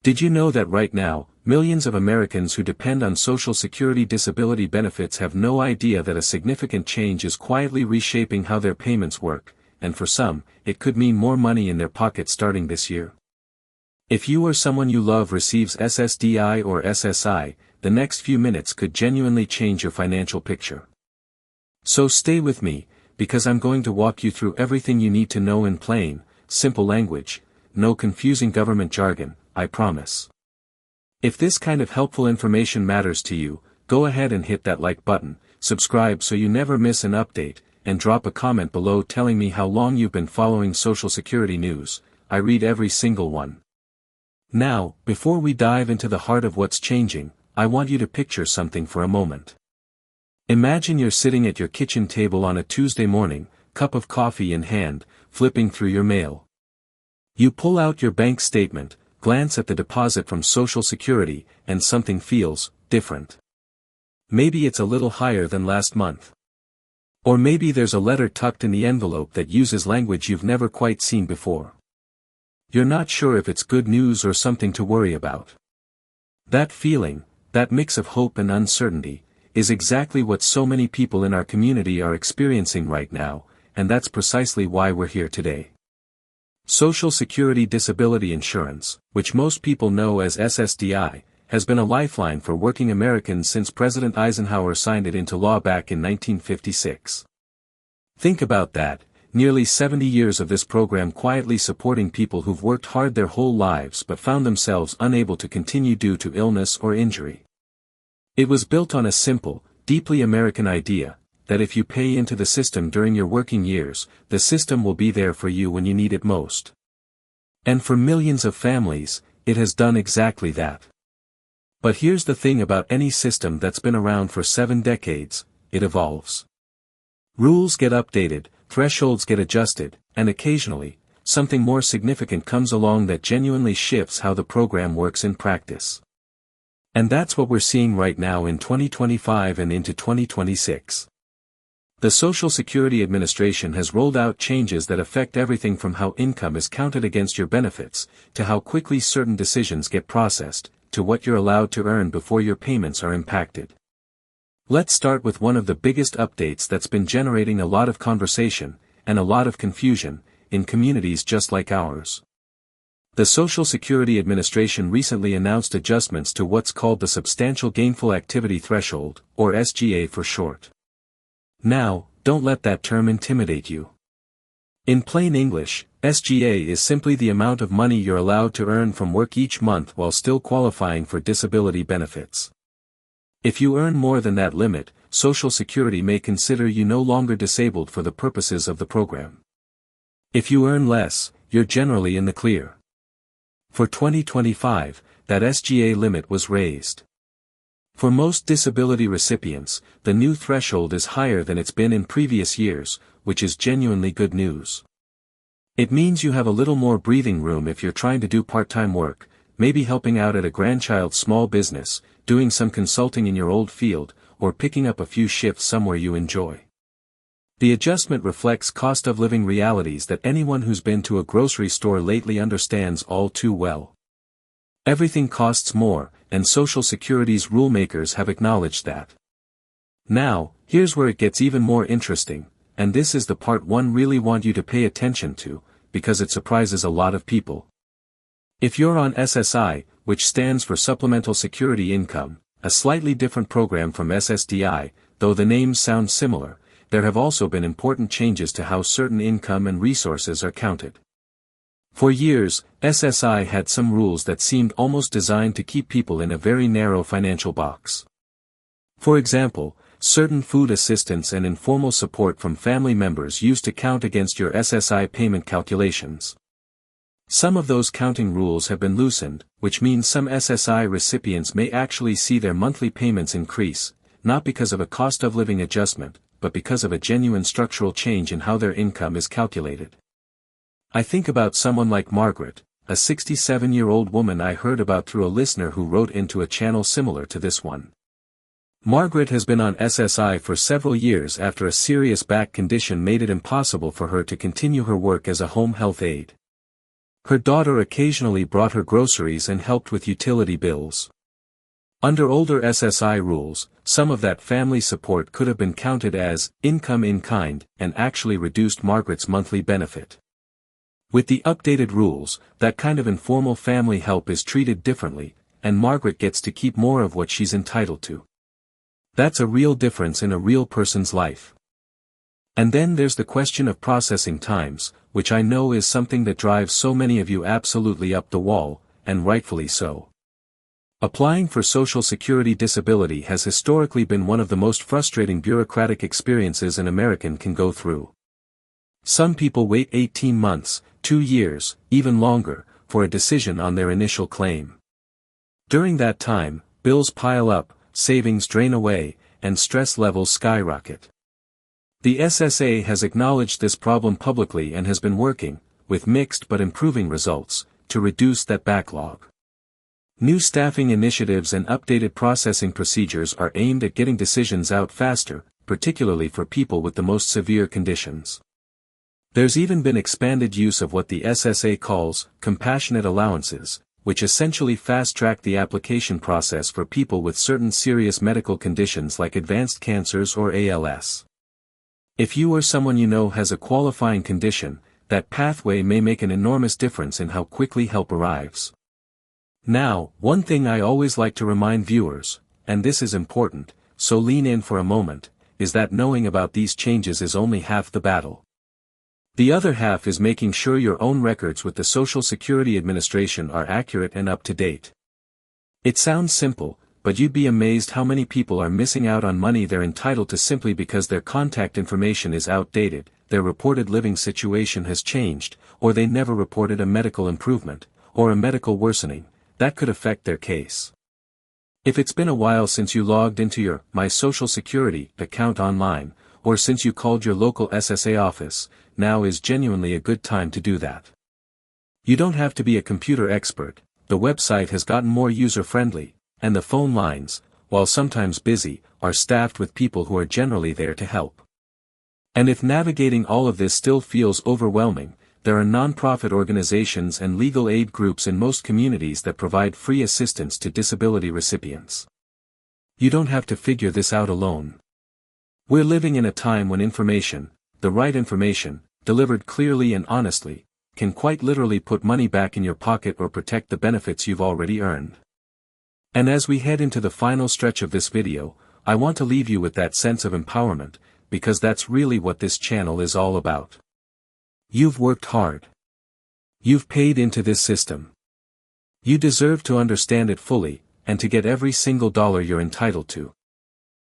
Did you know that right now, millions of Americans who depend on Social Security disability benefits have no idea that a significant change is quietly reshaping how their payments work, and for some, it could mean more money in their pocket starting this year? If you or someone you love receives SSDI or SSI, the next few minutes could genuinely change your financial picture. So stay with me, because I'm going to walk you through everything you need to know in plain, simple language, no confusing government jargon, I promise. If this kind of helpful information matters to you, go ahead and hit that like button, subscribe so you never miss an update, and drop a comment below telling me how long you've been following Social Security news. I read every single one. Now, before we dive into the heart of what's changing, I want you to picture something for a moment. Imagine you're sitting at your kitchen table on a Tuesday morning, cup of coffee in hand, flipping through your mail. You pull out your bank statement, glance at the deposit from Social Security, and something feels different. Maybe it's a little higher than last month. Or maybe there's a letter tucked in the envelope that uses language you've never quite seen before. You're not sure if it's good news or something to worry about. That feeling, that mix of hope and uncertainty, is exactly what so many people in our community are experiencing right now, and that's precisely why we're here today. Social Security Disability Insurance, which most people know as SSDI, has been a lifeline for working Americans since President Eisenhower signed it into law back in 1956. Think about that, nearly 70 years of this program quietly supporting people who've worked hard their whole lives but found themselves unable to continue due to illness or injury. It was built on a simple, deeply American idea, that if you pay into the system during your working years, the system will be there for you when you need it most. And for millions of families, it has done exactly that. But here's the thing about any system that's been around for 7 decades, it evolves. Rules get updated, thresholds get adjusted, and occasionally, something more significant comes along that genuinely shifts how the program works in practice. And that's what we're seeing right now in 2025 and into 2026. The Social Security Administration has rolled out changes that affect everything from how income is counted against your benefits, to how quickly certain decisions get processed, to what you're allowed to earn before your payments are impacted. Let's start with one of the biggest updates that's been generating a lot of conversation, and a lot of confusion, in communities just like ours. The Social Security Administration recently announced adjustments to what's called the Substantial Gainful Activity Threshold, or SGA for short. Now, don't let that term intimidate you. In plain English, SGA is simply the amount of money you're allowed to earn from work each month while still qualifying for disability benefits. If you earn more than that limit, Social Security may consider you no longer disabled for the purposes of the program. If you earn less, you're generally in the clear. For 2025, that SGA limit was raised. For most disability recipients, the new threshold is higher than it's been in previous years, which is genuinely good news. It means you have a little more breathing room if you're trying to do part-time work, maybe helping out at a grandchild's small business, doing some consulting in your old field, or picking up a few shifts somewhere you enjoy. The adjustment reflects cost of living realities that anyone who's been to a grocery store lately understands all too well. Everything costs more, and Social Security's rulemakers have acknowledged that. Now, here's where it gets even more interesting, and this is the part one really want you to pay attention to, because it surprises a lot of people. If you're on SSI, which stands for Supplemental Security Income, a slightly different program from SSDI, though the names sound similar, there have also been important changes to how certain income and resources are counted. For years, SSI had some rules that seemed almost designed to keep people in a very narrow financial box. For example, certain food assistance and informal support from family members used to count against your SSI payment calculations. Some of those counting rules have been loosened, which means some SSI recipients may actually see their monthly payments increase, not because of a cost of living adjustment, but because of a genuine structural change in how their income is calculated. I think about someone like Margaret, a 67-year-old woman I heard about through a listener who wrote into a channel similar to this one. Margaret has been on SSI for several years after a serious back condition made it impossible for her to continue her work as a home health aide. Her daughter occasionally brought her groceries and helped with utility bills. Under older SSI rules, some of that family support could have been counted as income in kind and actually reduced Margaret's monthly benefit. With the updated rules, that kind of informal family help is treated differently, and Margaret gets to keep more of what she's entitled to. That's a real difference in a real person's life. And then there's the question of processing times, which I know is something that drives so many of you absolutely up the wall, and rightfully so. Applying for Social Security disability has historically been one of the most frustrating bureaucratic experiences an American can go through. Some people wait 18 months, 2 years, even longer, for a decision on their initial claim. During that time, bills pile up, savings drain away, and stress levels skyrocket. The SSA has acknowledged this problem publicly and has been working, with mixed but improving results, to reduce that backlog. New staffing initiatives and updated processing procedures are aimed at getting decisions out faster, particularly for people with the most severe conditions. There's even been expanded use of what the SSA calls compassionate allowances, which essentially fast-track the application process for people with certain serious medical conditions like advanced cancers or ALS. If you or someone you know has a qualifying condition, that pathway may make an enormous difference in how quickly help arrives. Now, one thing I always like to remind viewers, and this is important, so lean in for a moment, is that knowing about these changes is only half the battle. The other half is making sure your own records with the Social Security Administration are accurate and up to date. It sounds simple, but you'd be amazed how many people are missing out on money they're entitled to simply because their contact information is outdated, their reported living situation has changed, or they never reported a medical improvement, or a medical worsening, that could affect their case. If it's been a while since you logged into your My Social Security account online, or since you called your local SSA office, now is genuinely a good time to do that. You don't have to be a computer expert, the website has gotten more user-friendly, and the phone lines, while sometimes busy, are staffed with people who are generally there to help. And if navigating all of this still feels overwhelming, there are nonprofit organizations and legal aid groups in most communities that provide free assistance to disability recipients. You don't have to figure this out alone. We're living in a time when information, the right information, delivered clearly and honestly, can quite literally put money back in your pocket or protect the benefits you've already earned. And as we head into the final stretch of this video, I want to leave you with that sense of empowerment, because that's really what this channel is all about. You've worked hard. You've paid into this system. You deserve to understand it fully, and to get every single dollar you're entitled to.